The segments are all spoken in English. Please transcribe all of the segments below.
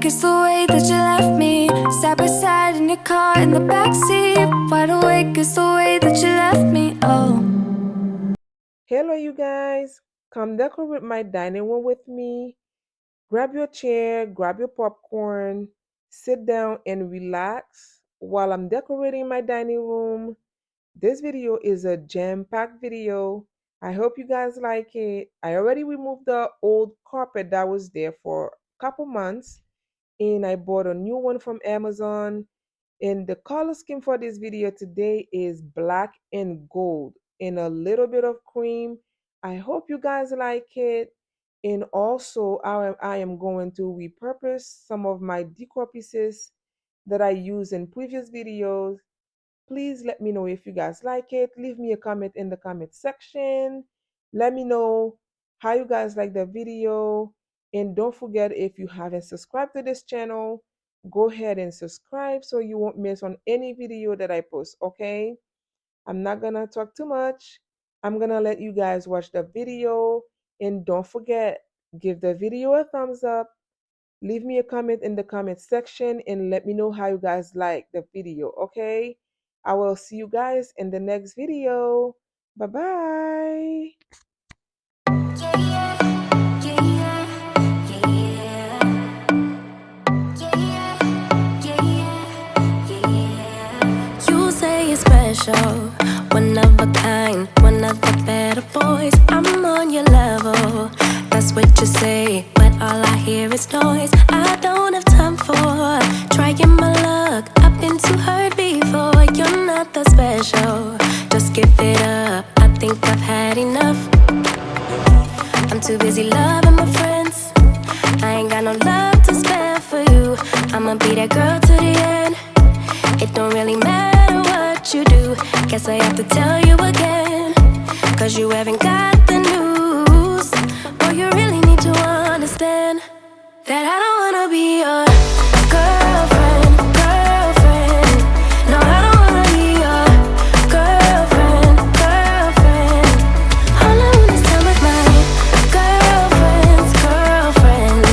is the way that you left me, side by side in your car in the backseat. Wide awake is the way that you left me. Oh. Hello you guys, come decorate my dining room with me. Grab your chair, grab your popcorn, sit down and relax while I'm decorating my dining room. This video is a jam-packed video. I hope you guys like it. I already removed the old carpet that was there for a couple months and I bought a new one from Amazon. And the color scheme for this video today is black and gold and a little bit of cream. I hope you guys like it. And also I am going to repurpose some of my decor pieces that I used in previous videos. Please let me know if you guys like it. Leave me a comment in the comment section. Let me know how you guys like the video. And don't forget, if you haven't subscribed to this channel, go ahead and subscribe so you won't miss on any video that I post, okay? I'm not gonna talk too much. I'm gonna let you guys watch the video. And don't forget, give the video a thumbs up. Leave me a comment in the comment section and let me know how you guys like the video, okay? I will see you guys in the next video. Bye bye. You say you're special, one of a kind, one of the better boys. I'm on your level, that's what you say, but all I hear is noise. I don't have time for trying my luck. I've been too hurt before. You're not that special, just give it up. I think I've had enough. I'm too busy loving my friends. I ain't got no love to spare for you. I'ma be that girl to the end. It don't really matter what you do. Guess I have to tell you again, 'cause you haven't got the news. Boy, you really need to understand that I don't wanna be your girlfriend, girlfriend. No, I don't wanna be your girlfriend, girlfriend. All I want is time with my girlfriend's girlfriend.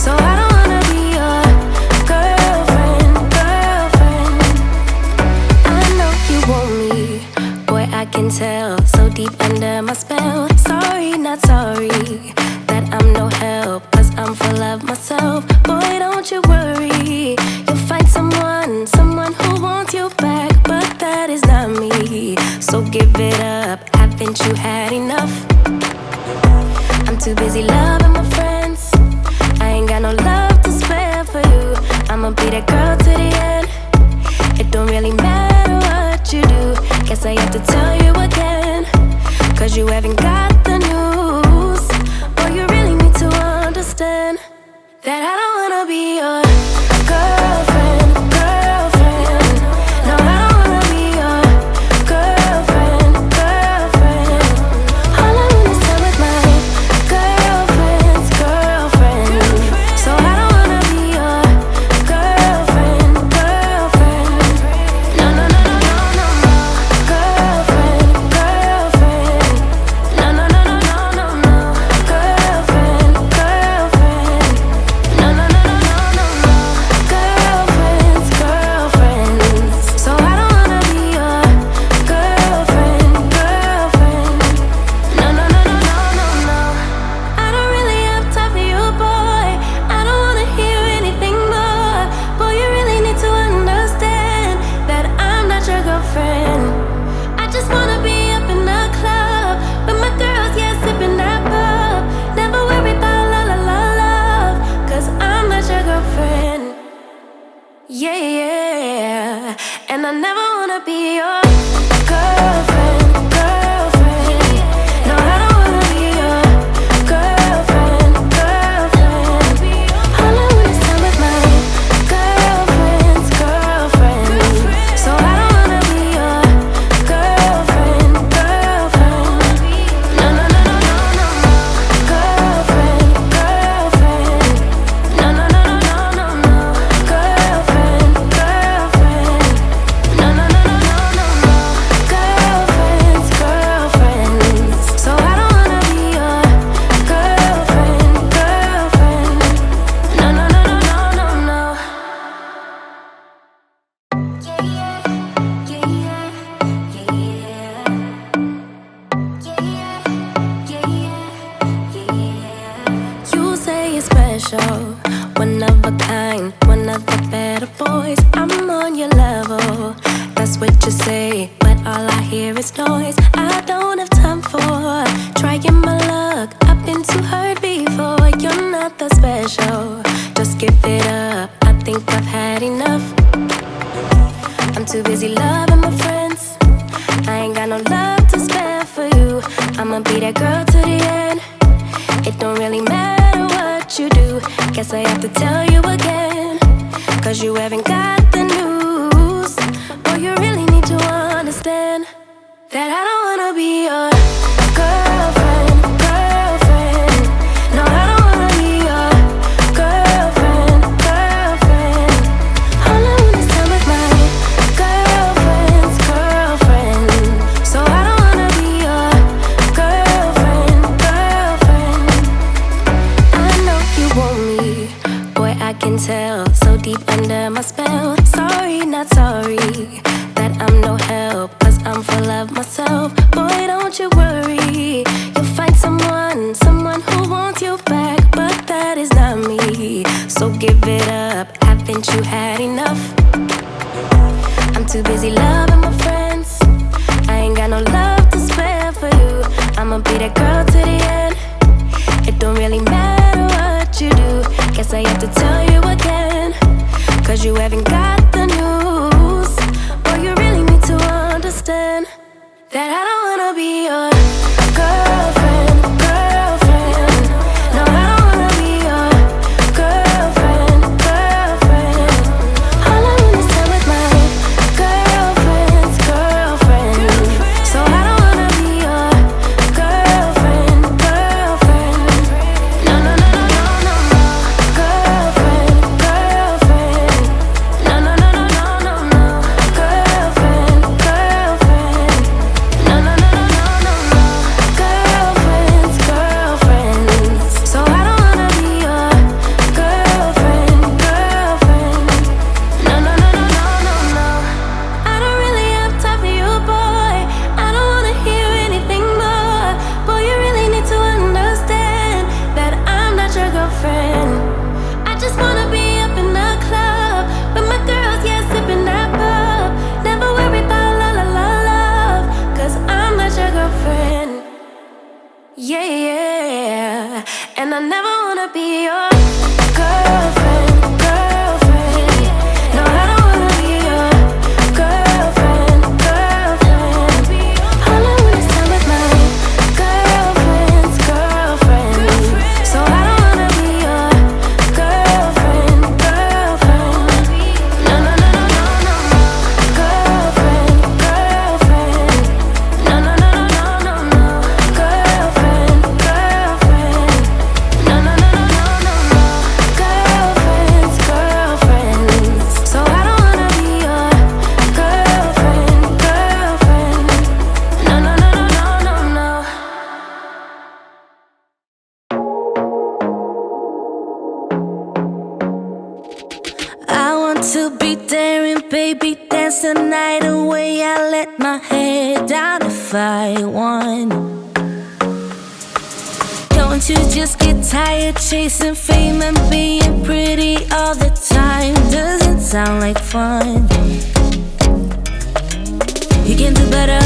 So I don't wanna be your girlfriend, girlfriend. I know you want me, boy, I can tell. So deep under my spell. Sorry, not sorry that I'm no help, 'cause I'm full of myself. Boy, don't you worry, you'll find someone who wants you back, but that is not me. So give it up, haven't you had enough? I'm too busy loving my friends. I ain't got no love to spare for you. I'ma be that girl to the end. It don't really matter what you do. Guess I have to tell you again, 'cause you haven't got the news. Boy, you really need to understand that I don't wanna be your girlfriend, girlfriend. No, I don't wanna be your girlfriend, girlfriend. All I want is time with my girlfriend's girlfriend. So I don't wanna be your girlfriend, girlfriend. No, no, no, no, no, no, no. Girlfriend, girlfriend. No, no, special, one of a kind, one of the better boys. I'm on your level, that's what you say, but all I hear is noise. I don't have time for trying my luck. I've been too hurt before. You're not that special, just give it up. I think I've had enough. I'm too busy loving my friends. I ain't got no love to spare for you. I'ma be that girl to the end. It don't really matter what you do. Guess I have to tell you again, 'cause you haven't got the news. Boy, you really need to understand that I don't wanna be your girlfriend, girlfriend. No, I don't wanna be your girlfriend, girlfriend. All I want is time with my girlfriend's girlfriend. So I don't wanna be your girlfriend, girlfriend. I know you want me, boy, I can tell. So deep under my spell. Sorry, not sorry that I'm no help, 'cause I'm full of myself. Boy, don't you worry, you'll find someone who wants you back, but that is not me. So give it up, haven't you had enough? I'm too busy loving my friends. I ain't got no love to spare for you. I'ma be that girl to the end. It don't really matter what you do. Guess I have to tell you again, 'cause you haven't got the news. Boy, you really need to understand that I don't wanna be your girlfriend, girlfriend. No, I don't wanna be your girlfriend, girlfriend. All I want is time with my girlfriend's girlfriend. So I don't wanna be your girlfriend, girlfriend. No, no, no, no, no, no, no. Girlfriend, girlfriend. No, no, no, no, no, no, no. Girlfriend, girlfriend. No, no, no, no, no, no, no. Girlfriends, girlfriends. So I don't wanna be your girlfriend, girlfriend. No, no, no, no, no, no, no. I don't really have time for you, boy. I don't wanna hear anything more. Boy, you really need to understand that I'm not your girlfriend. I just wanna be up in the club with my girls, yeah, sipping that pub. Never worry about la la la love, 'cause I'm not your girlfriend. Yeah, yeah. And I never wanna be your girlfriend, girlfriend. No, I don't wanna be your girlfriend, girlfriend. All I want is time with my girlfriend's girlfriend. So I don't wanna be your girlfriend, girlfriend. No, no, no, no, no, no, no. Girlfriend, girlfriend. No, no, no, no, no, no, no. Girlfriend, girlfriend. No, no, no, no, no, no, no. Girlfriends, girlfriends. So I don't wanna be your girlfriend, girlfriend. No, no, no, no, no, no, no. I want to be daring, baby, dance the night away. I let my head down if I want. Don't you just get tired chasing fame and being pretty all the time? Doesn't sound like fun. You can do better.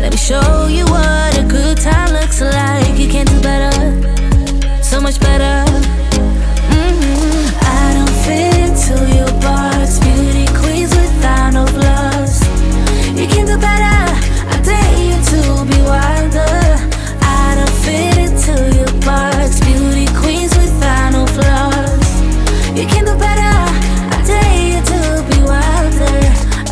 Let me show you what a good time looks like. You can do better, so much better. I don't fit into your box. Beauty queens without no flaws. You can do better. I dare you to be wilder. I don't fit into your box. Beauty queens without no flaws. You can do better. I dare you to be wilder.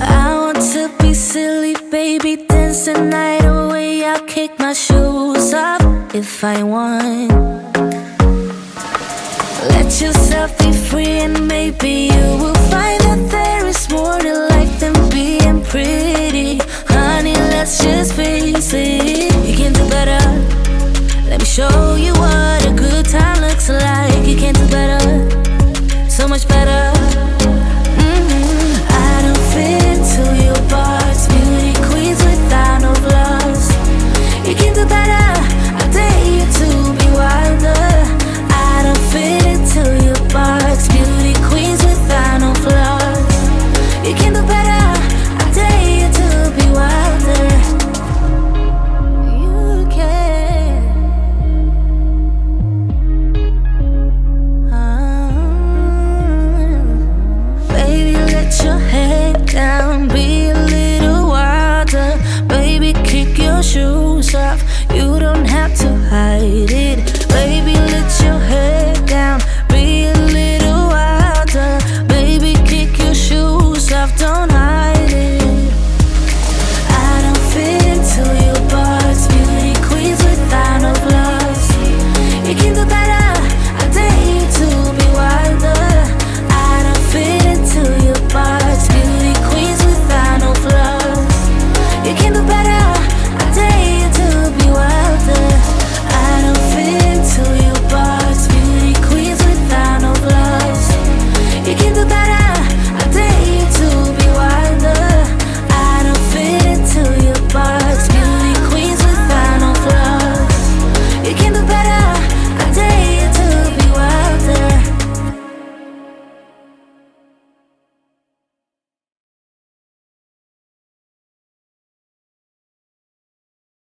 I want to be silly, baby, dance the night away. I'll kick my shoes off if I want. Let yourself be free and maybe you will find that there is more to life than being pretty. Honey, let's just face it. You can do better. Let me show you what a good time looks like. You can do better, so much better. I don't fit into your box. Beauty queens without no flaws. You can do better. I dare you to be wilder. I don't fit into not to